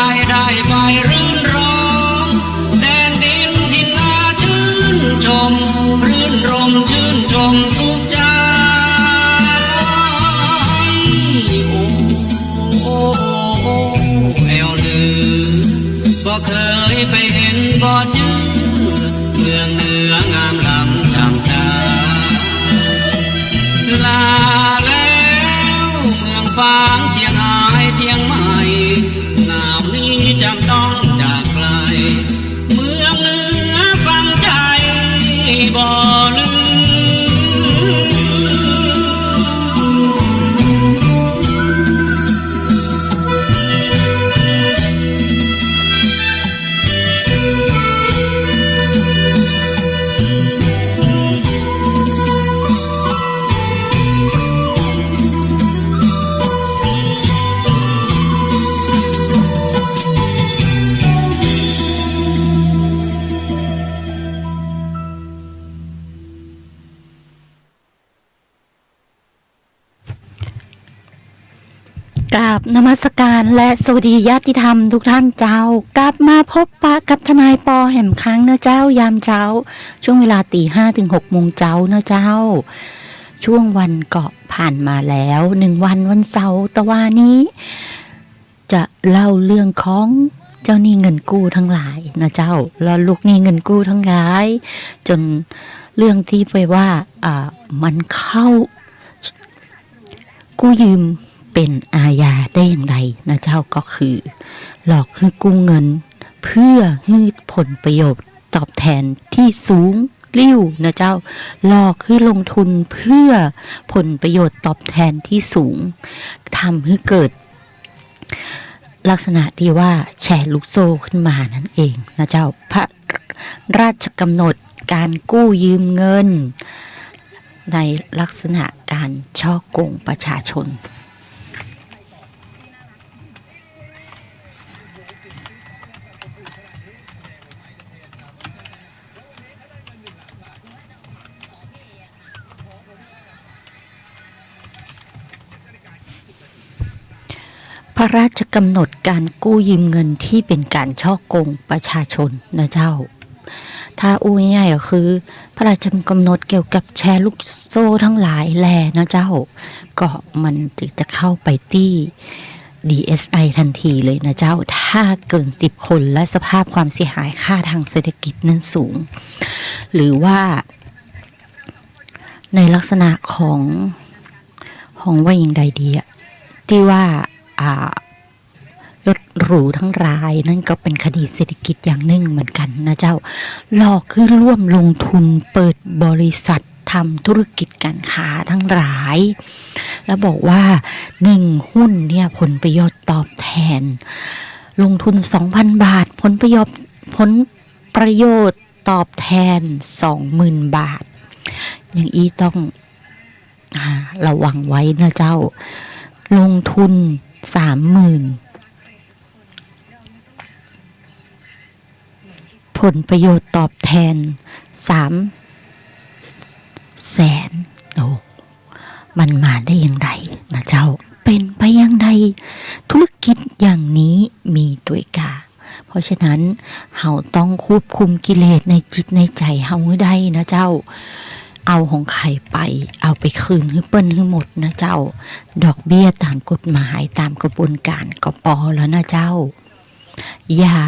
ายได้ไปรื่นรมแดนดินที่น่าชื่นชมรื่นรมชื่นชมสุขใจโอ้แอวลือบ่เคยไปเห็นบ่จื้อเมืองเหนืองามล้ำจำตาลาแล้วเมืองฟางเชียงรายเชียงใหม่หนาวนี้จำต้องจากไกลเมืองเหนือฟังใจบ่ลืมกราบนมัสการและสวัสดีญาติธรรมทุกท่านเจ้ากลับมาพบปะกับทนายปอแห่มครั้งนะเจ้ายามเช้าช่วงเวลา5 ถึง 6 โมงเจ้านะเจ้าช่วงวันเกาะผ่านมาแล้ว1 วันเสาร์ตะวันนี้จะเล่าเรื่องของเจ้าหนี้เงินกู้ทั้งหลายนะเจ้าแล้วลูกหนี้เงินกู้ทั้งหลายจนเรื่องที่ไปว่ามันเข้ากู้ยืมเป็นอาญาได้อย่างไรนะเจ้าก็คือหลอกให้กู้เงินเพื่อให้ผลประโยชน์ตอบแทนที่สูงริ่วนะเจ้าหลอกให้ลงทุนเพื่อผลประโยชน์ตอบแทนที่สูงทำให้เกิดลักษณะที่ว่าแชร์ลูกโซ่ขึ้นมานั่นเองนะเจ้าพระราชกำหนดการกู้ยืมเงินในลักษณะการช่อโกงประชาชนพระราชกำหนดการกู้ยืมเงินที่เป็นการช่อโกงประชาชนนะเจ้าถ้าอู้ง่ายๆก็คือพระราชกำหนดเกี่ยวกับแชร์ลูกโซ่ทั้งหลายแลนะเจ้าก็มันจะเข้าไปที่ DSI ทันทีเลยนะเจ้าถ้าเกิน10 คนและสภาพความเสียหายค่าทางเศรษฐกิจนั้นสูงหรือว่าในลักษณะของว่าอย่างใดดีอะที่ว่ารถหรูทั้งรายนั่นก็เป็นคดีเศรษฐกิจอย่างหนึ่งเหมือนกันนะเจ้าหลอกคือร่วมลงทุนเปิดบริษัททำธุรกิจการค้าทั้งหลายแล้วบอกว่า1 หุ้นเนี่ยผลประโยชน์ตอบแทนลงทุน 2,000 บาทผลประโยชน์ตอบแทน 20,000 บาทอย่างอีต้องระวังไว้นะเจ้าลงทุน 30,000 ผลประโยชน์ตอบแทน 300,000โอ้มันมาได้อย่างไรนะเจ้าเป็นไปอย่างไรธุรกิจอย่างนี้มีตัวกาเพราะฉะนั้นเฮาต้องควบคุมกิเลสในจิตในใจเฮาให้ได้นะเจ้าเอาของใครไปเอาไปคืนให้เปิ้นให้หมดนะเจ้าดอกเบี้ยตามกฎหมายตามกระบวนการก็พอแล้วนะเจ้าอย่า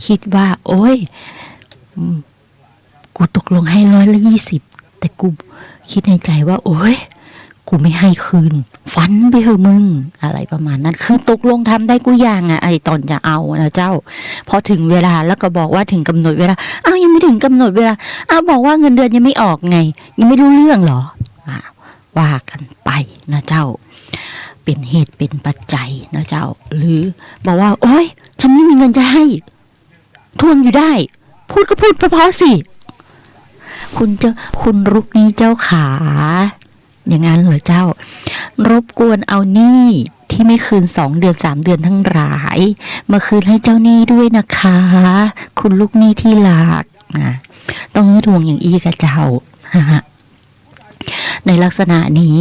คิดว่าโอ้ยกูตกลงให้120แต่กูคิดในใจว่าโอ้ยกูไม่ให้คืนฟันไปเถอะมึงอะไรประมาณนั้นคือตกลงทำได้กูอย่างไอ้ตอนจะเอานะเจ้าพอถึงเวลาแล้วก็บอกว่าถึงกำหนดเวลายังไม่ถึงกำหนดเวลาบอกว่าเงินเดือนยังไม่ออกไงยังไม่รู้เรื่องหรอว่ากันไปนะเจ้าเป็นเหตุเป็นปัจจัยนะเจ้าหรือบอกว่าโอ๊ยฉันไม่มีเงินจะให้ทวงอยู่ได้พูดก็พูดเพราะๆสิคุณรุกนี้เจ้าขาอย่างนั้นเหรอเจ้ารบกวนเอาหนี้ที่ไม่คืน2 เดือน3 เดือนทั้งหลายมาคืนให้เจ้าหนี้ด้วยนะคะคุณลูกหนี้ที่รักต้องทวงอย่างอีกับเจ้า ในลักษณะนี้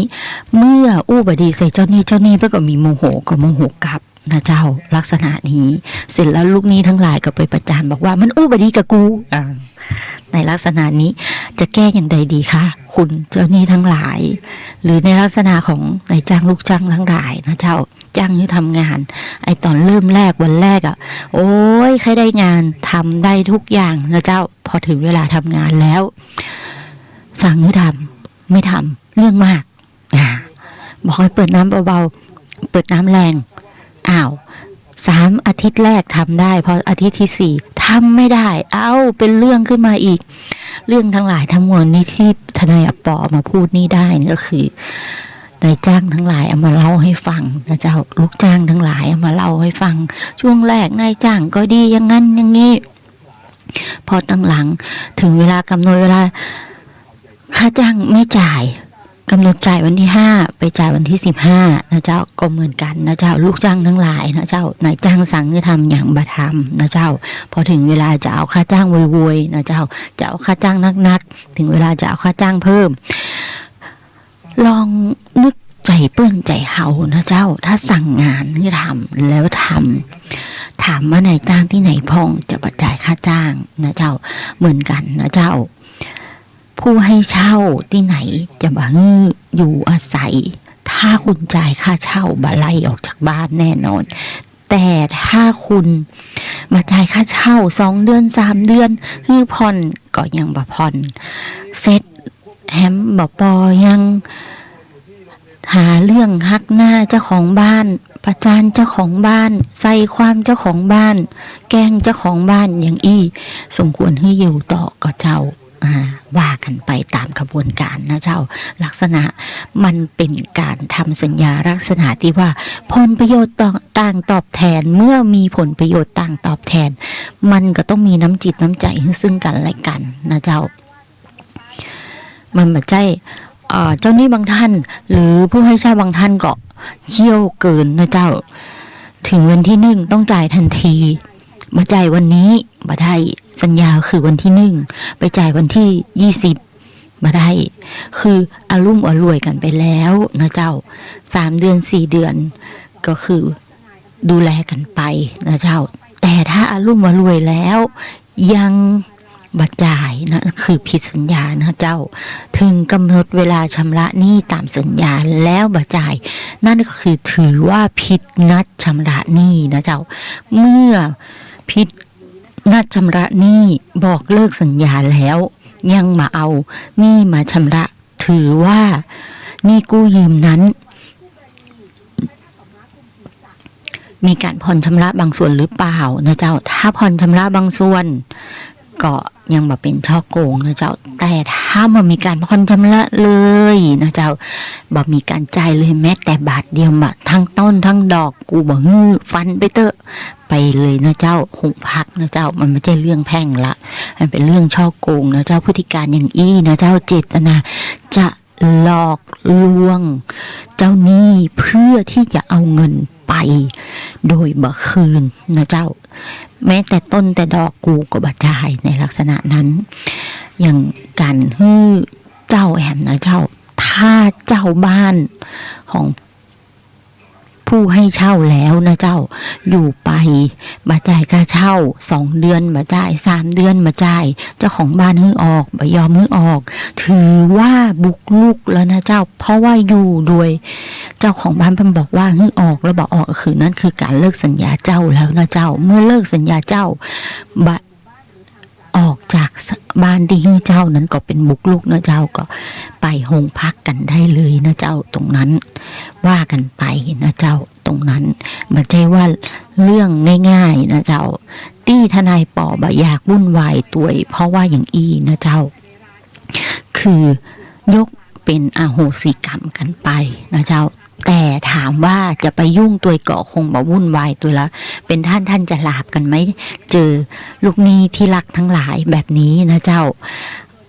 เมื่ออู้บดีใส่เจ้าหนี้เจ้าหนี้ก็มีโมโหก็โมโหกลับนะเจ้าลักษณะนี้เสร็จแล้วลูกหนี้ทั้งหลายก็ไปประจานบอกว่ามันอู้บดีกับกูในลักษณะนี้จะแก้อย่างใดดีคะคุณเจ้าหนี้ทั้งหลาย หรือในลักษณะของนายจ้างลูกจ้างทั้งหลายนะเจ้าจ้างที่ทำงานไอตอนเริ่มแรกวันแรกโอ้ยใครได้งานทำได้ทุกอย่างนะเจ้าพอถึงเวลาทำงานแล้วสั่งให้ทำไม่ทำเรื่องมากบอกให้เปิดน้ำเบาๆเปิดน้ำแรง3 อาทิตย์แรกทำได้พออาทิตย์ที่4ทำไม่ได้เป็นเรื่องขึ้นมาอีกเรื่องทั้งหลายทั้งมวลนี้ที่ทนายอปอมาพูดนี่ได้นี่ก็คือนายจ้างทั้งหลายเอามาเล่าให้ฟังนะเจ้าลูกจ้างทั้งหลายเอามาเล่าให้ฟังช่วงแรกนายจ้างก็ดีอย่างนั้นอย่างนี้พอตั้งหลังถึงเวลากำหนดเวลาค่าจ้างไม่จ่ายกำหนดจ่ายวันที่5ไปจ่ายวันที่15นะเจ้าก็เหมือนกันนะเจ้าลูกจ้างทั้งหลายนะเจ้านายจ้างสั่งให้ทำอย่างบ่ทำนะเจ้าพอถึงเวลาจะเอาค่าจ้างโวยๆนะเจ้าจะเอาค่าจ้างนักๆถึงเวลาจะเอาค่าจ้างเพิ่มลองนึกใจเปื้อนใจเฮานะเจ้าถ้าสั่งงานให้ทำแล้วทำถามว่านายจ้างที่ไหนพ้องจะประจ่ายค่าจ้างนะเจ้าเหมือนกันนะเจ้าผู้ให้เช่าที่ไหนจะบ่ฮื้ออยู่อาศัยถ้าคุณจ่ายค่าเช่าบ่ไล่ออกจากบ้านแน่นอนแต่ถ้าคุณมาจ่ายค่าเช่า2 เดือน3 เดือนฮื้อผ่อนก็ยังบ่ผ่อนเซ็ตแฮมบ่ปอยังหาเรื่องฮักหน้าเจ้าของบ้านประจานเจ้าของบ้านใส่ความเจ้าของบ้านแกล้งเจ้าของบ้านอย่างสมควรให้อยู่ต่อก็เจ้าว่ากันไปตามกระบวนการนะเจ้าลักษณะมันเป็นการทำสัญญาลักษณะที่ว่าผลประโยชน์ต่างตอบแทนเมื่อมีผลประโยชน์ต่างตอบแทนมันก็ต้องมีน้ำจิตน้ำใจซึ่งกันและกันนะเจ้ามันไม่ใช่เจ้าหนี้บางท่านหรือผู้ให้เช่าบางท่านก็เขี้ยวเกินนะเจ้าถึงวันที่1ต้องจ่ายทันทีมาจ่ายวันนี้มาได้สัญญาคือวันที่1ไปจ่ายวันที่20มาได้คืออารุ่มอรวยกันไปแล้วนะเจ้า3 เดือน4 เดือนก็คือดูแลกันไปนะเจ้าแต่ถ้าอารุ่มอรวยแล้วยังบัจ่ายนะคือผิดสัญญานะเจ้าถึงกำหนดเวลาชำระหนี้ตามสัญญาแล้วบัจ่ายนั่นก็คือถือว่าผิดนัดชำระหนี้นะเจ้าเมื่อผิดนัดชำระหนี้บอกเลิกสัญญาแล้วยังมาเอาหนี้มาชำระถือว่าหนี้กู้ยืมนั้นมีการผ่อนชำระบางส่วนหรือเปล่านะเจ้าถ้าผ่อนชำระบางส่วนก็ยังมาเป็นช่อโกงนะเจ้าแต่ถ้ามันมีการผ่อนชำระเลยนะเจ้าบ่มีการจ่ายเลยแม้แต่บาทเดียวบ่ทั้งต้นทั้งดอกกูบ่ฮื้อฟันไปเตอะไปเลยนะเจ้าหุบพักนะเจ้ามันไม่ใช่เรื่องแพ่งละมันเป็นเรื่องช่อโกงนะเจ้าพฤติการอย่างนะเจ้าเจตนาจะหลอกลวงเจ้าหนี้เพื่อที่จะเอาเงินไปโดยบ่คืนนะเจ้าแม้แต่ต้นแต่ดอกกูก็บ่จ่ายในลักษณะนั้นอย่างการฮื้อเจ้าแหมนะเจ้าถ้าเจ้าบ้านของผู้ให้เช่าแล้วนะเจ้าอยู่ไปบ่จ่ายค่าเช่า2 เดือนบ่จ่าย3 เดือนบ่จ่ายเจ้าของบ้านฮื้อออกบ่ยอมฮื้อออกถือว่าบุกรุกแล้วนะเจ้าเพราะว่าอยู่โดยเจ้าของบ้านเพิ่นบอกว่าฮื้อออกแล้วบ่ออกคือนั่นคือการเลิกสัญญาเจ้าแล้วนะเจ้าเมื่อเลิกสัญญาเจ้าบ่ออกจากบ้านที่ฮื้อเจ้านั้นก็เป็นบุกรุกนะเจ้าก็ไปโรงพักกันได้เลยนะเจ้าตรงนั้นว่ากันไปนะเจ้าตรงนั้นไม่ใช่ว่าเรื่องง่ายๆนะเจ้าตี้ทนายปอบ่อยากวุ่นวายตัวเพราะว่าอย่างนะเจ้าคือยกเป็นอโหสิกรรมกันไปนะเจ้าแต่ถามว่าจะไปยุ่งตัวเกาะคงบ่วุ่นวายตัวละเป็นท่านจะลาบกันไหมเจอลูกหนี้ที่รักทั้งหลายแบบนี้นะเจ้า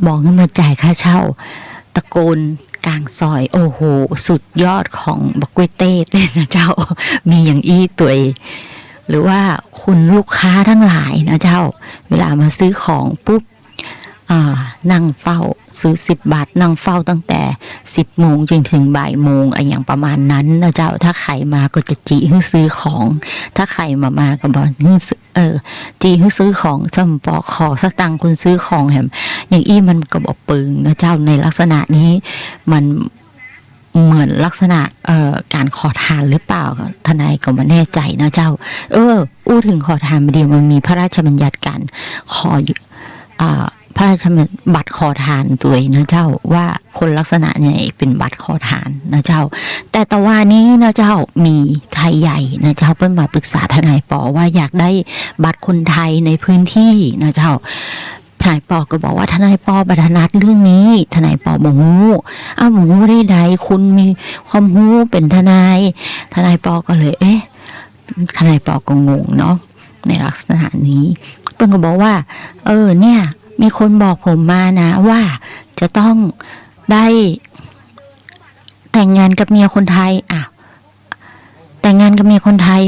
บอกให้มาจ่ายค่าเช่าตะโกนกลางซอยโอ้โหสุดยอดของบักกล้วยเต้นะเจ้ามีอย่างตัวหรือว่าคุณลูกค้าทั้งหลายนะเจ้าเวลามาซื้อของปุ๊บ นั่งเฝ้าซื้อ10 บาทนั่งเฝ้าตั้งแต่10 โมงจนถึงบ่ายโมงอย่างประมาณนั้นนะเจ้าถ้าใครมาก็จะจีให้ซื้อของถ้าใครมาก็บอกให้จีให้ซื้อของจำปอขอสตังค์คุณซื้อของแหมอย่างอี้มันก็บอกปึงนะเจ้าในลักษณะนี้มันเหมือนลักษณะการขอทานหรือเปล่าทนายก็ไม่แน่ใจนะเจ้าอู้ถึงขอทานมาเดียวมันมีพระราชบัญญัติการขอพระราชบัตรขอทานตัวนะเจ้าว่าคนลักษณะเนี่ยเป็นบัตรขอทานนะเจ้าแต่ตะวันนี้นะเจ้ามีไทยใหญ่นะเจ้าเพิ่งมาปรึกษาทนายปอว่าอยากได้บัตรคนไทยในพื้นที่นะเจ้าทนายปอก็บอกว่าทนายปอบัตรนัดเรื่องนี้ทนายปอบอกงูหมูได้ใดคุณมีความรู้เป็นทนายปอก็เลยทนายปอก็งงเนาะในลักษณะนี้เพิ่งก็บอกว่าเนี่ยมีคนบอกผมมานะว่าจะต้องได้แต่งงานกับเมียคนไทยแต่งงานกับเมียคนไทย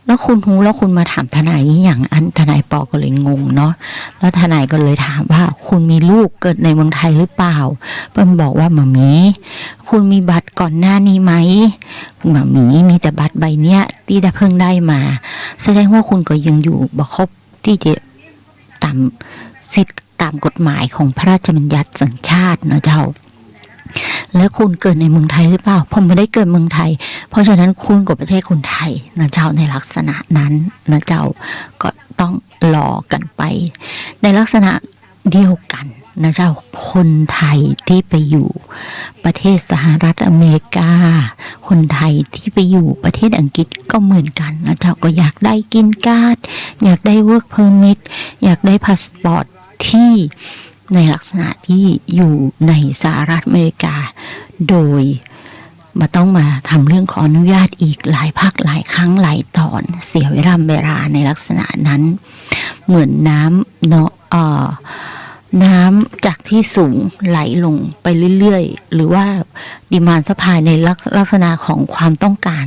แล้วคุณหูแล้วคุณมาถามทนายอย่างทนายปอก็เลยงงเนาะแล้วทนายก็เลยถามว่าคุณมีลูกเกิดในเมืองไทยหรือเปล่าเปิ้ลบอกว่ามามีคุณมีบัตรก่อนหน้านี้ไหมมามีแต่บัตรใบเนี้ยที่ได้เพิ่งได้มาแสดงว่าคุณก็ยังอยู่บ่ครบที่จะตามสิทธิตามกฎหมายของพระราชบัญญัติสัญชาตินะเจ้าแล้วคุณเกิดในเมืองไทยหรือเปล่าผมไม่ได้เกิดเมืองไทยเพราะฉะนั้นคุณก็ไม่ใช่คนไทยนะเจ้าในลักษณะนั้นนะเจ้าก็ต้องรอกันไปในลักษณะเดียวกันนะเจ้าคนไทยที่ไปอยู่ประเทศสหรัฐอเมริกาคนไทยที่ไปอยู่ประเทศอังกฤษก็เหมือนกันนะเจ้าก็อยากได้กินการ์ดอยากได้เวิร์กเพอร์มิทอยากได้พาสปอร์ตที่ในลักษณะที่อยู่ในสหรัฐอเมริกาโดยมาต้องมาทำเรื่องขออนุญาตอีกหลายภาคหลายครั้งหลายตอนเสียเวลาในลักษณะนั้นเหมือนน้ำจากที่สูงไหลลงไปเรื่อยๆหรือว่าดีมานด์ซัพพลายในลักษณะของความต้องการ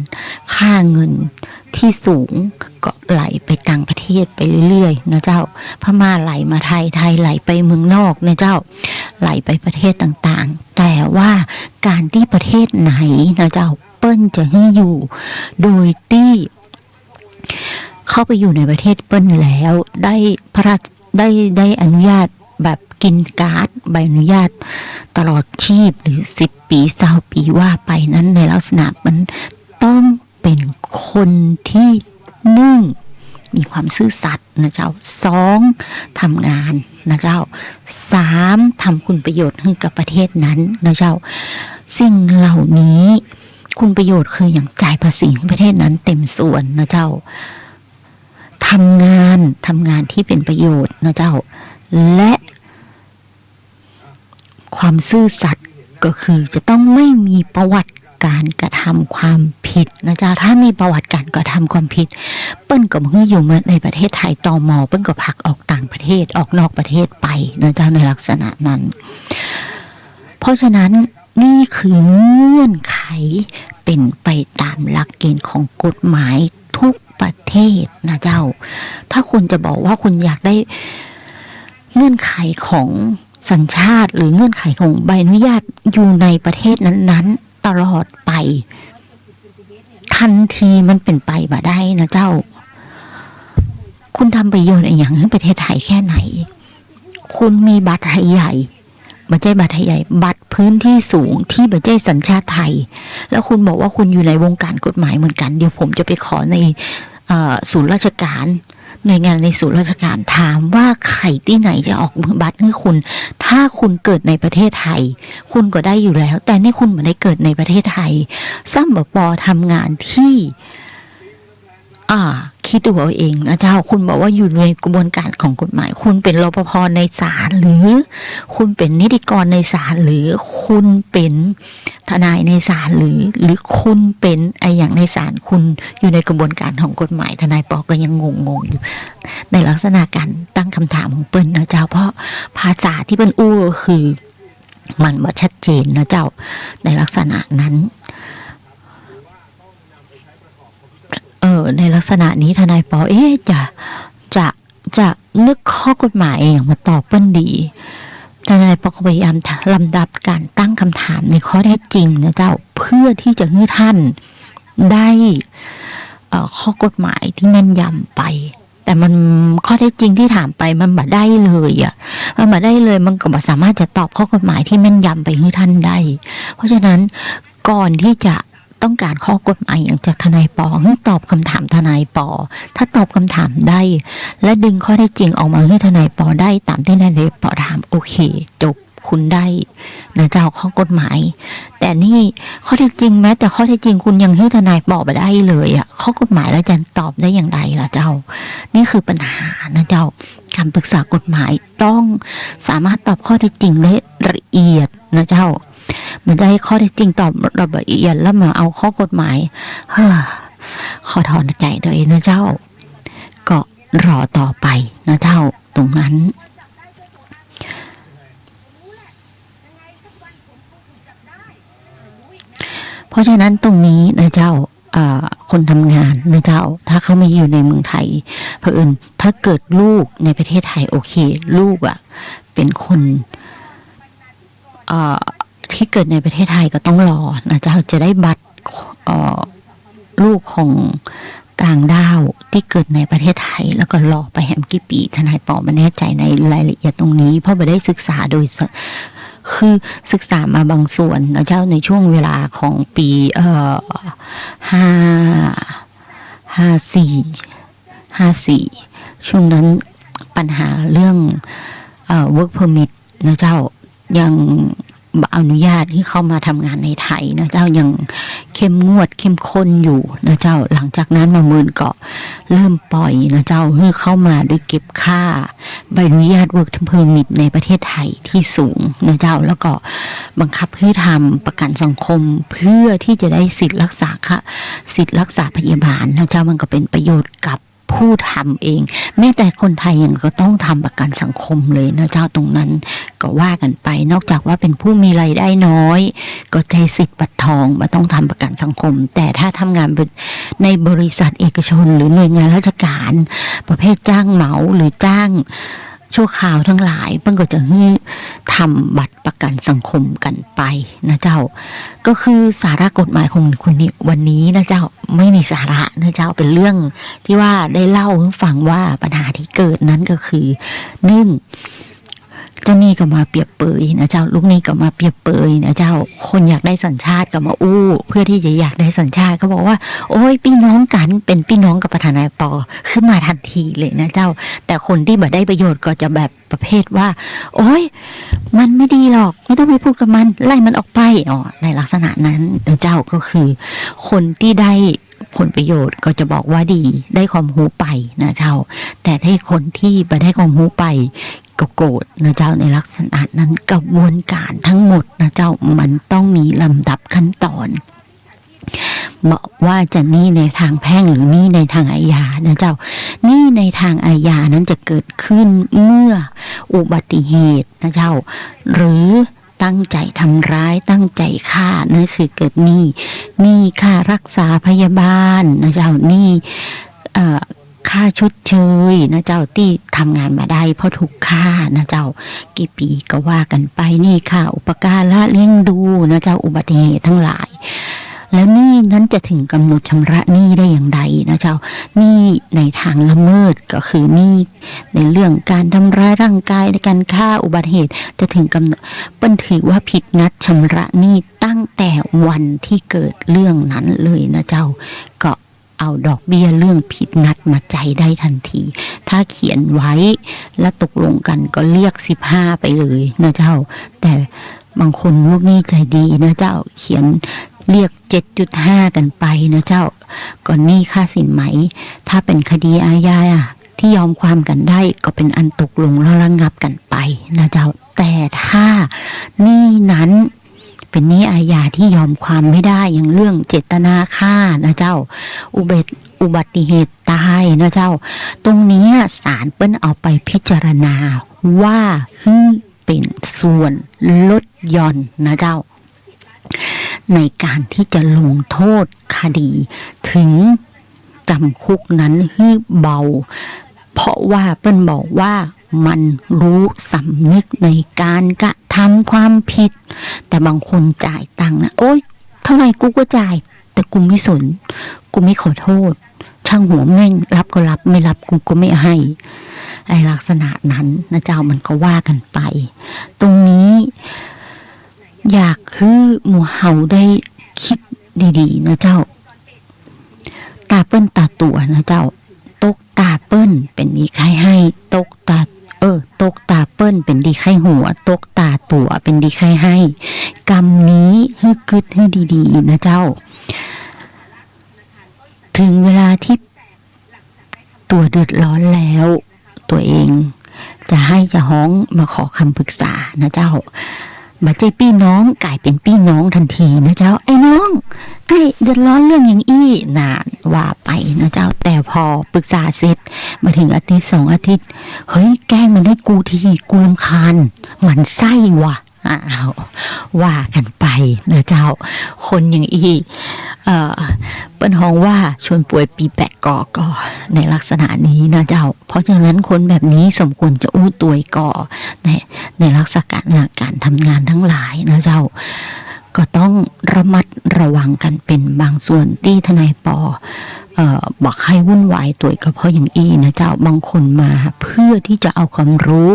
ค่าเงินที่สูงก็ไหลไปต่างประเทศไปเรื่อยๆนะเจ้าพม่าไหลมาไทยไหลไปเมืองนอกนะเจ้าไหลไปประเทศต่างๆแต่ว่าการที่ประเทศไหนนะเจ้าเปิ้ลจะให้อยู่โดยที่เข้าไปอยู่ในประเทศเปิ้ลแล้วได้ได้อนุญาตแบบกินการ์ดใบอนุญาตตลอดชีพหรือ10 ปี20 ปีว่าไปนั้นในลักษณะมันต้องเป็นคนที่1มีความซื่อสัตย์นะเจ้า2ทำงานนะเจ้า3ทำคุณประโยชน์ให้กับประเทศนั้นนะเจ้าสิ่งเหล่านี้คุณประโยชน์คืออย่างจ่ายภาษีให้ประเทศนั้นเต็มส่วนนะเจ้าทำงานที่เป็นประโยชน์นะเจ้าและความซื่อสัตย์ก็คือจะต้องไม่มีประวัติการกระทำความผิดนะเจ้าถ้ามีประวัติการกระทำความผิดเปิ้ลก็ไม่อยู่มาในประเทศไทยตม.เปิ้ลก็พักออกต่างประเทศออกนอกประเทศไปนะเจ้าในลักษณะนั้นเพราะฉะนั้นนี่คือเงื่อนไขเป็นไปตามหลักเกณฑ์ของกฎหมายทุกประเทศนะเจ้าถ้าคุณจะบอกว่าคุณอยากได้เงื่อนไขของสัญชาติหรือเงื่อนไขของใบอนุญาตอยู่ในประเทศนั้นๆตลอดไปทันทีมันเป็นไปบ่ได้นะเจ้าคุณทำประโยชน์อย่างให้ประเทศไทยแค่ไหนคุณมีบัตรไทยใหญ่บัตรบัตรไทยใหญ่บัตรพื้นที่สูงที่บัตรสัญชาติไทยแล้วคุณบอกว่าคุณอยู่ในวงการกฎหมายเหมือนกันเดี๋ยวผมจะไปขอในศูนย์ราชการหน่วยงานในศูนย์ราชการถามว่าใครที่ไหนจะออกบัตรให้คุณถ้าคุณเกิดในประเทศไทยคุณก็ได้อยู่แล้วแต่นี่คุณไม่ได้เกิดในประเทศไทยซ้ำปอทำงานที่คิดดูเอาเองนะเจ้าคุณบอกว่าอยู่ในกระบวนการของกฎหมายคุณเป็นรปภ.ในศาลหรือคุณเป็นนิติกรในศาลหรือคุณเป็นทนายในศาลหรือคุณเป็นอย่างในศาลคุณอยู่ในกระบวนการของกฎหมายทนายปอก็ยังงงอยู่ในลักษณะการตั้งคำถามของเปิ้ลนะเจ้าเพราะภาษาที่เปิ้ลอู้คือมันบ่ชัดเจนนะเจ้าในลักษณะนั้นในลักษณะนี้ทนายปอจะ นึกข้อกฎหมายอย่างมาตอบเปิ้นดีทนายปก็พยายามลำดับการตั้งคำถามในข้อเท็จจริงนะเจ้าเพื่อที่จะให้ท่านได้ข้อกฎหมายที่แม่นยำไปแต่มันข้อเท็จจริงที่ถามไปมันบ่ได้เลยมันบ่ได้เลยมันก็บ่สามารถจะตอบข้อกฎหมายที่แม่นยำไปให้ท่านได้เพราะฉะนั้นก่อนที่จะต้องการข้อกฎหมายอย่างจากทนายปอให้ตอบคำถามทนายปอถ้าตอบคำถามได้และดึงข้อเท็จจริงออกมาให้ทนายปอได้ตามที่ทนายปอถามโอเคจบคุณได้นะเจ้าข้อกฎหมายแต่นี่ข้อเท็จจริงแม้แต่ข้อเท็จจริงคุณยังให้ทนายปอไม่ได้เลยข้อกฎหมายแล้วจะตอบได้อย่างไรล่ะเจ้านี่คือปัญหานะเจ้าการปรึกษากฎหมายต้องสามารถตอบข้อเท็จจริงและละเอียดนะเจ้ามันได้ข้อเท็จจริงตอบละเอียดแล้วมาเอาข้อกฎหมายขอถอนใจเลยนะเจ้าก็รอต่อไปนะเจ้าตรงนั้นเพราะฉะนั้นตรงนี้นะเจ้าคนทำงานนะเจ้าถ้าเขาไม่อยู่ในเมืองไทยเผอิญถ้าเกิดลูกในประเทศไทยโอเคลูกเป็นคนที่เกิดในประเทศไทยก็ต้องรอนะเจ้าจะได้บัตรลูกของต่างดาวที่เกิดในประเทศไทยแล้วก็รอไปแฮมกี่ปีทนายปอไม่แน่ใจในรายละเอียดตรงนี้เพราะไม่ได้ศึกษาโดยคือศึกษามาบางส่วนนะเจ้าในช่วงเวลาของปี54ช่วงนั้นปัญหาเรื่องwork permit นะเจ้ายังอนุญาตให้เข้ามาทำงานในไทยนะเจ้ายังเข้มงวดเข้มข้นอยู่นะเจ้าหลังจากนั้นมามื่นก็เริ่มปล่อยนะเจ้าให้เข้ามาด้วยเก็บค่าใบอนุญาต work permit ในประเทศไทยที่สูงนะเจ้าแล้วก็บังคับให้ทำประกันสังคมเพื่อที่จะได้สิทธิรักษาสิทธิรักษาพยาบาลนะเจ้ามันก็เป็นประโยชน์กับผู้ทำเองแม้แต่คนไทยยังก็ต้องทำประกันสังคมเลยนะเจ้าตรงนั้นก็ว่ากันไปนอกจากว่าเป็นผู้มีรายได้น้อยก็ใช้สิทธิ์บัตรทองมาต้องทำประกันสังคมแต่ถ้าทำงานในบริษัทเอกชนหรือหน่วยงานราชการประเภทจ้างเหมาหรือจ้างชั่วคราวทั้งหลายเพิ่งก็จะให้ทำบัตรประกันสังคมกันไปนะเจ้าก็คือสาระกฎหมายของคุณนี่วันนี้นะเจ้าไม่มีสาระนะเจ้าเป็นเรื่องที่ว่าได้เล่าให้ฟังว่าปัญหาที่เกิดนั้นก็คือเจ้านี่ก็มาเปรียบเปยนะเจ้าลูกนี่ก็มาเปรียบเปยนะเจ้าคนอยากได้สัญชาติก็มาอู้เพื่อที่จะอยากได้สัญชาติเขาบอกว่าโอ้ยพี่น้องกันเป็นพี่น้องกับประธานาธิบดีขึ้นมาทันทีเลยนะเจ้าแต่คนที่บ่ได้ประโยชน์ก็จะแบบประเภทว่าโอ้ยมันไม่ดีหรอกไม่ต้องไปพูดกับมันไล่มันออกไปในลักษณะนั้นนะเจ้าก็คือคนที่ได้ผลประโยชน์ก็จะบอกว่าดีได้ความรู้ไปนะเจ้าแต่ถ้าคนที่บ่ได้ความรู้ไปก็โกรธนะเจ้าในลักษณะนั้นกระบวนการทั้งหมดนะเจ้ามันต้องมีลำดับขั้นตอนบอกว่าจะนี่ในทางแพ่งหรือนี่ในทางอาญานะเจ้านี่ในทางอาญานั้นจะเกิดขึ้นเมื่ออุบัติเหตุนะเจ้าหรือตั้งใจทำร้ายตั้งใจฆ่านั่นคือเกิดหนี้ค่ารักษาพยาบาลนะเจ้าหนี้ค่าชดเชยนะเจ้าที่ทำงานมาได้เพราะถูกฆ่านะเจ้ากี่ปีก็ว่ากันไปนี่ค่ะอุปการะเลี้ยงดูนะเจ้าอุบัติเหตุทั้งหลายแล้วนี่นั้นจะถึงกำหนดชำระหนี้ได้อย่างไรนะเจ้านี่ในทางละเมิดก็คือนี่ในเรื่องการทำร้ายร่างกายในการฆ่าอุบัติเหตุจะถึงกำหนดเป็นถือว่าผิดนัดชำระหนี้ตั้งแต่วันที่เกิดเรื่องนั้นเลยนะเจ้าก็เอาดอกเบี้ยเรื่องผิดนัดมาใจายได้ทันทีถ้าเขียนไว้และตกลงกันก็เรียก15ไปเลยนะเจ้าแต่บางคนลูกหนี้ใจดีนะเจ้าเขียนเรียก 7.5 กันไปนะเจ้าก่อนหนี้ค่าสินไหมถ้าเป็นคดีอาญาที่ยอมความกันได้ก็เป็นอันตกลงแล้วระงับกันไปนะเจ้าแต่ถ้าหนี้นั้นเป็นหนี้อาญาที่ยอมความไม่ได้อย่างเรื่องเจตนาฆ่านะเจ้าอุบัติเหตุตายนะเจ้าตรงนี้ศาลเปิ้นเอาไปพิจารณาว่าเป็นส่วนลดหย่อนนะเจ้าในการที่จะลงโทษคดีถึงจำคุกนั้นให้เบา เพราะว่าเปิ้นบอกว่ามันรู้สำนึกในการกระทำความผิดแต่บางคนจ่ายตังค์นะโอ๊ยเท่าไหร่กูก็จ่ายแต่กูไม่สนกูไม่ขอโทษช่างหัวแม่งรับก็รับไม่รับกูก็ไม่ให้ไอ้ลักษณะนั้นนะเจ้ามันก็ว่ากันไปตรงนี้อยากให้หมู่เฮาได้คิดดีๆนะเจ้าตาเปิ้นตาตัวนะเจ้าตกตาเปิ้นเป็นดีใครให้ตกตาเปิ้นเป็นดีไข้หัวตกตาตัวเป็นดีไข้ให้กรรมนี้ให้กึดให้ดีๆนะเจ้าถึงเวลาที่ตัวเดือดร้อนแล้วตัวเองจะให้จะฮ้องมาขอคำปรึกษานะเจ้าบัดใจพี่น้องกลายเป็นพี่น้องทันทีนะเจ้าไอ้น้องไอ้เดือดร้อนเรื่องอย่างอี้นานว่าไปนะเจ้าแต่พอปรึกษาเสร็จมาถึงอาทิตย์2 อาทิตย์เฮ้ยแกล้งมันให้กูทีกูรำคาญมันไส้ว่ะว่ากันไปนะเจ้าคนอย่างอี้เปิ้นฮ้องว่าชวนป่วยปีแปะก่อในลักษณะนี้นะเจ้าเพราะฉะนั้นคนแบบนี้สมควรจะอู้ตัวก่อในลักษณะการทำงานทั้งหลายนะเจ้าก็ต้องระมัดระวังกันเป็นบางส่วนที่ทนายปบอกให้วุ่นวายตัวก็เพราะอย่างอี้นะเจ้าบางคนมาเพื่อที่จะเอาความรู้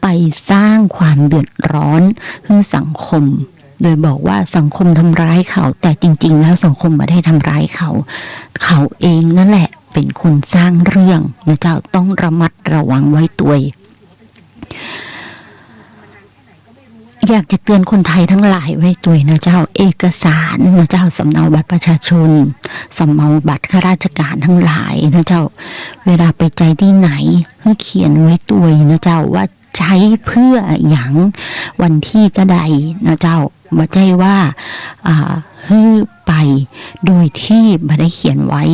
ไปสร้างความเดือดร้อนให้สังคมโดยบอกว่าสังคมทำร้ายเขาแต่จริงๆแล้วสังคมไม่ได้ทำร้ายเขาเองนั่นแหละเป็นคนสร้างเรื่องนะเจ้าต้องระมัดระวังไว้ตัวอยากจะเตือนคนไทยทั้งหลายไว้ตัวนะเจ้าเอกสารนะเจ้าสำเนาบัตรประชาชนสำเนาบัตรข้าราชการทั้งหลายนะเจ้าเวลาไปใจที่ไหนให้เขียนไว้ตัวนะเจ้าว่าใช้เพื่ออย่างวันที่ก็ได้นะเจ้าบ่ใจว่าฮื้อไปโดยที่บ่ได้เขียนไว้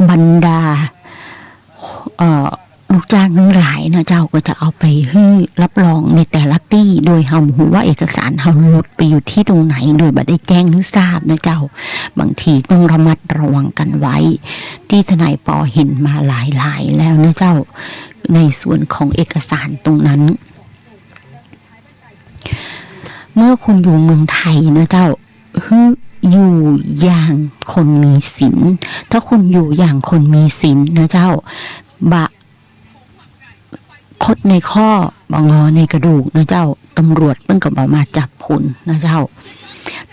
บรรดาลูกจ้างทั้งหลายนะเจ้าก็จะเอาไปฮื้อรับรองในแต่ละที่โดยเฮาหูว่าเอกสารเฮาหลุดไปอยู่ที่ตรงไหนโดยบ่ได้แจ้งให้ทราบนะเจ้าบางทีต้องระมัดระวังกันไว้ที่ทนายปเห็นมาหลายแล้วนะเจ้าในส่วนของเอกสารตรงนั้นเมื่อคุณอยู่เมืองไทยนะเจ้าอยู่อย่างคนมีศีลถ้าคุณอยู่อย่างคนมีศีลนะเจ้าคดในข้อบางอในกระดูกนะเจ้าตำรวจเพิ่งก็บอกมาจับคุณนะเจ้า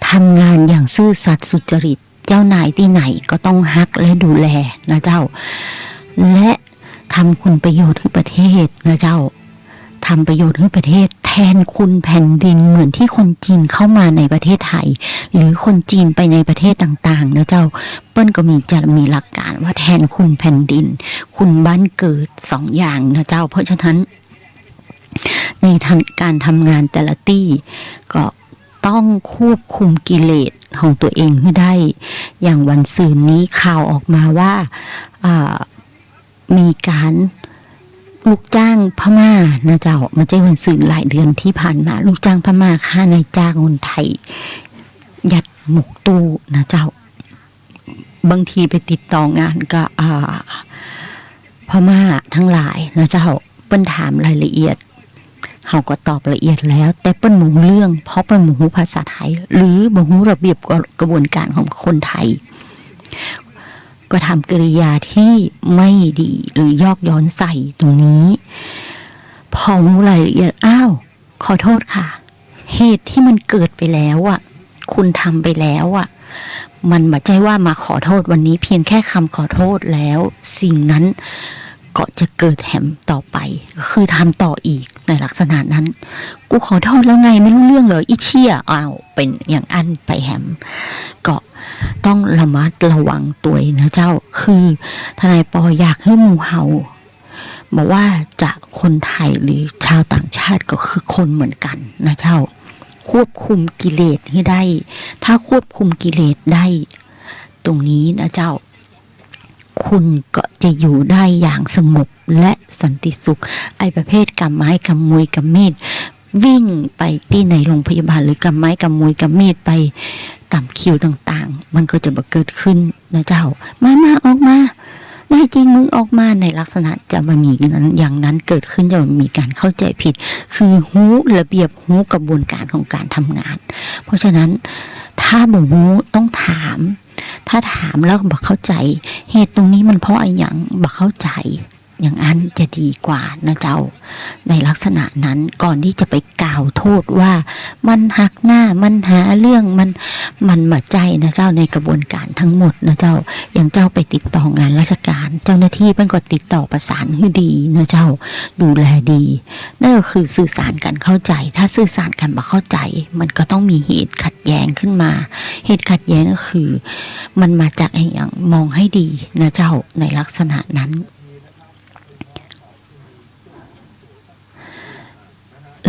ทำงานอย่างซื่อสัตย์สุจริตเจ้านายที่ไหนก็ต้องฮักและดูแลนะเจ้าและทำคุณประโยชน์ให้ประเทศนะเจ้าทำประโยชน์ให้ประเทศแทนคุณแผ่นดินเหมือนที่คนจีนเข้ามาในประเทศไทยหรือคนจีนไปในประเทศต่างๆนะเจ้าเปิ้ลก็จะมีหลักการว่าแทนคุณแผ่นดินคุณบ้านเกิด2 อย่างนะเจ้าเพราะฉะนั้นในการทำงานแต่ละที่ก็ต้องควบคุมกิเลสของตัวเองให้ได้อย่างวันศืนนี้ข่าวออกมาว่ามีการลูกจ้างพม่านะเจ้ามันจะวันสื่อหลายเดือนที่ผ่านมาลูกจ้างพม่าฆ่านายจ้างคนไทยยัดหมกตู้นะเจ้าบางทีไปติดต่องานก็พม่าทั้งหลายนะเจ้าเปิ้นถามรายละเอียดเขาก็ตอบละเอียดแล้วแต่เปิ้นหมู่เรื่องเพราะเปิ้นหมู่ภาษาไทยหรือบ่ฮู้ระเบียบกระบวนการของคนไทยก็ทำกริยาที่ไม่ดีหรือยอกย้อนใส่ตรงนี้พอรู้รายละเอียดขอโทษค่ะเหตุที่มันเกิดไปแล้วคุณทำไปแล้วมันไม่ใช่ว่ามาขอโทษวันนี้เพียงแค่คำขอโทษแล้วสิ่งนั้นก็จะเกิดแหมต่อไปคือทำต่ออีกในลักษณะนั้นกูขอโทษแล้วไงไม่รู้เรื่องเลยอีเชี่ยเป็นอย่างอันไปแหมก็ต้องระมัดระวังตัวนะเจ้าคือทนายปอยากให้หมู่เฮาบอกว่าจะคนไทยหรือชาวต่างชาติก็คือคนเหมือนกันนะเจ้าควบคุมกิเลสให้ได้ถ้าควบคุมกิเลสได้ตรงนี้นะเจ้าคุณก็จะอยู่ได้อย่างสงบและสันติสุขไอ้ประเภทกำไม้กำมวยกำมีดวิ่งไปที่ในโรงพยาบาลหรือกำไม้กำมวยกำมีดไปตามคิวต่างๆมันก็จะเกิดขึ้นนะเจ้ามาออกมา นายจริงมึงออกมาในลักษณะจะมามีอย่างนั้นเกิดขึ้นจะมีการเข้าใจผิดคือหูระเบียบหูกระบวนการของการทำงาน เพราะฉะนั้นถ้าบ่หูต้องถามถ้าถามแล้วบ่เข้าใจเหตุตรงนี้มันเพราะอะไรอย่างบ่เข้าใจอย่างนั้นจะดีกว่านะเจ้าในลักษณะนั้นก่อนที่จะไปกล่าวโทษว่ามันหักหน้ามันหาเรื่องมันมาใจนะเจ้าในกระบวนการทั้งหมดนะเจ้าอย่างเจ้าไปติดต่องานราชการเจ้าหน้าที่เพิ่นก็ติดต่อประสานให้ดีนะเจ้าดูแลดีนั่นก็คือสื่อสารกันเข้าใจถ้าสื่อสารกันบ่เข้าใจมันก็ต้องมีเหตุขัดแย้งขึ้นมาเหตุขัดแย้งก็คือมันมาจากไอ้อย่างมองให้ดีนะเจ้าในลักษณะนั้น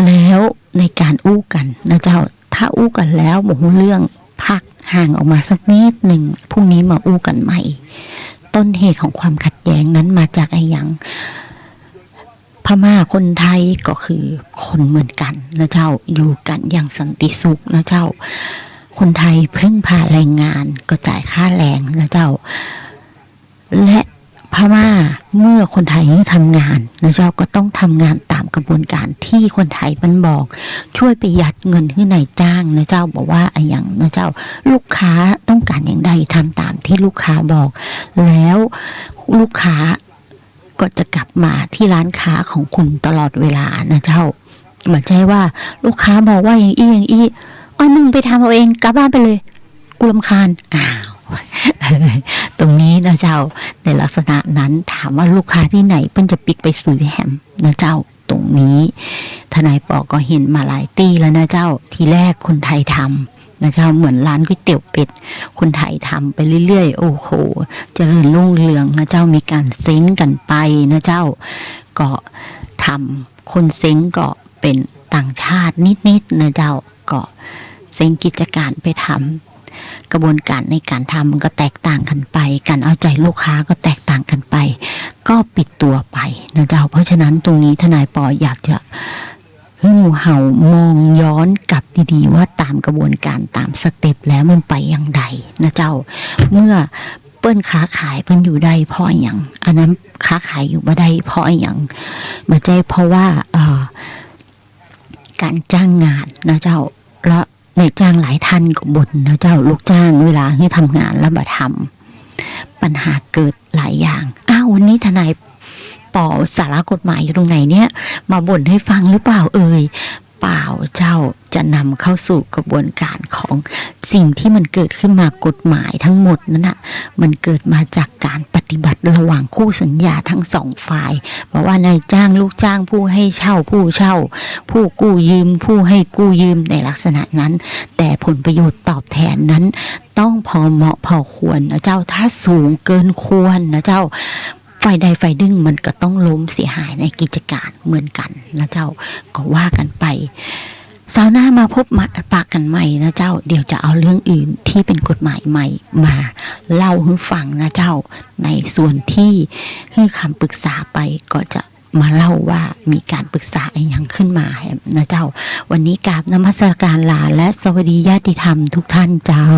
แล้วในการอู้กันนะเจ้าถ้าอู้กันแล้วบ่ฮู้เรื่องพักห่างออกมาสักนิดหนึ่งพรุ่งนี้มาอู้กันใหม่ต้นเหตุของความขัดแย้งนั้นมาจากไอ้อย่างพม่าคนไทยก็คือคนเหมือนกันนะเจ้าอยู่กันอย่างสันติสุขนะเจ้าคนไทยพึ่งพาแรงงานก็จ่ายค่าแรงนะเจ้าและพม่าเมื่อคนไทยทำงานนะเจ้าก็ต้องทำงานตามกระบวนการที่คนไทยมันบอกช่วยประหยัดเงินให้นายจ้างนะเจ้าบอกว่าอะไรอย่างนะเจ้าลูกค้าต้องการอย่างใดทำตามที่ลูกค้าบอกแล้วลูกค้าก็จะกลับมาที่ร้านค้าของคุณตลอดเวลานะเจ้าไม่ใช่ว่าลูกค้าบอกว่าอย่างอี้อ้อยมึงไปทำเอาเองกลับบ้านไปเลยกูรำคาญตรงนี้นะเจ้าในลักษณะนั้นถามว่าลูกค้าที่ไหนเพิ่นจะปิกไปซื้อแฮมนะเจ้าตรงนี้ทนายปอก็เห็นมาหลายตีแล้วนะเจ้าทีแรกคนไทยทำนะเจ้าเหมือนร้านก๋วยเตี๋ยวเป็ดคนไทยทำไปเรื่อยๆโอ้โหเจริญรุ่งเรืองนะเจ้ามีการเซ้งกันไปนะเจ้าก็ทำคนเซ้งก็เป็นต่างชาตินิดๆนะเจ้าก็เซ้งกิจการไปทำกระบวนการในการทำมันก็แตกต่างกันไปการเอาใจลูกค้าก็แตกต่างกันไปก็ปิดตัวไปนะเจ้าเพราะฉะนั้นตรงนี้ทนายปออยากจะให้หมู่เห่ามองย้อนกลับดีๆว่าตามกระบวนการตามสเต็ปแล้วมันไปอย่างไรนะเจ้าเมื่อเปิ้นค้าขายเปิ้นอยู่ได้เพราะอย่างอันนั้นค้าขายอยู่บ่ได้เพราะอย่างไม่ใช่เพราะว่าการจ้างงานนะเจ้าแล้วในจ้างหลายท่านก็บ่นนะเจ้าลูกจ้างเวลาที่ทำงานแล้วมาทำปัญหาเกิดหลายอย่างวันนี้ทนายปอสาระกฎหมายอยู่ตรงไหนเนี่ยมาบ่นให้ฟังหรือเปล่าเปล่าเจ้าจะนำเข้าสู่กระบวนการของสิ่งที่มันเกิดขึ้นมากฎหมายทั้งหมดนั้นน่ะมันเกิดมาจากการปฏิบัติระหว่างคู่สัญญาทั้งสองฝ่ายเพราะว่านายจ้างลูกจ้างผู้ให้เช่าผู้เช่าผู้กู้ยืมผู้ให้กู้ยืมในลักษณะนั้นแต่ผลประโยชน์ตอบแทนนั้นต้องพอเหมาะพอควรนะเจ้าถ้าสูงเกินควรนะเจ้าฝ่ายใดฝ่ายหนึ่งมันก็ต้องล้มเสียหายในกิจการเหมือนกันนะเจ้าก็ว่ากันไปเสาร์หน้ามาพบมาปากกันใหม่นะเจ้าเดี๋ยวจะเอาเรื่องอื่นที่เป็นกฎหมายใหม่มาเล่าให้ฟังนะเจ้าในส่วนที่ให้คำปรึกษาไปก็จะมาเล่าว่ามีการปรึกษาอะไรอย่างขึ้นมานะเจ้าวันนี้กราบนมัสการลาและสวัสดีญาติธรรมทุกท่านเจ้า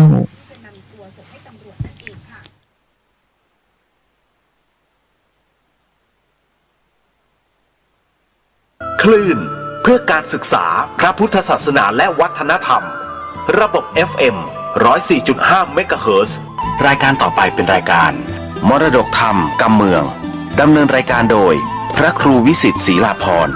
คลื่นเพื่อการศึกษาพระพุทธศาสนาและวัฒนธรรมระบบ FM 104.5 เมกะเฮิรตซ์รายการต่อไปเป็นรายการมรดกธรรมกำเมืองดำเนินรายการโดยพระครูวิสิทธิ์ศรีลาภรณ์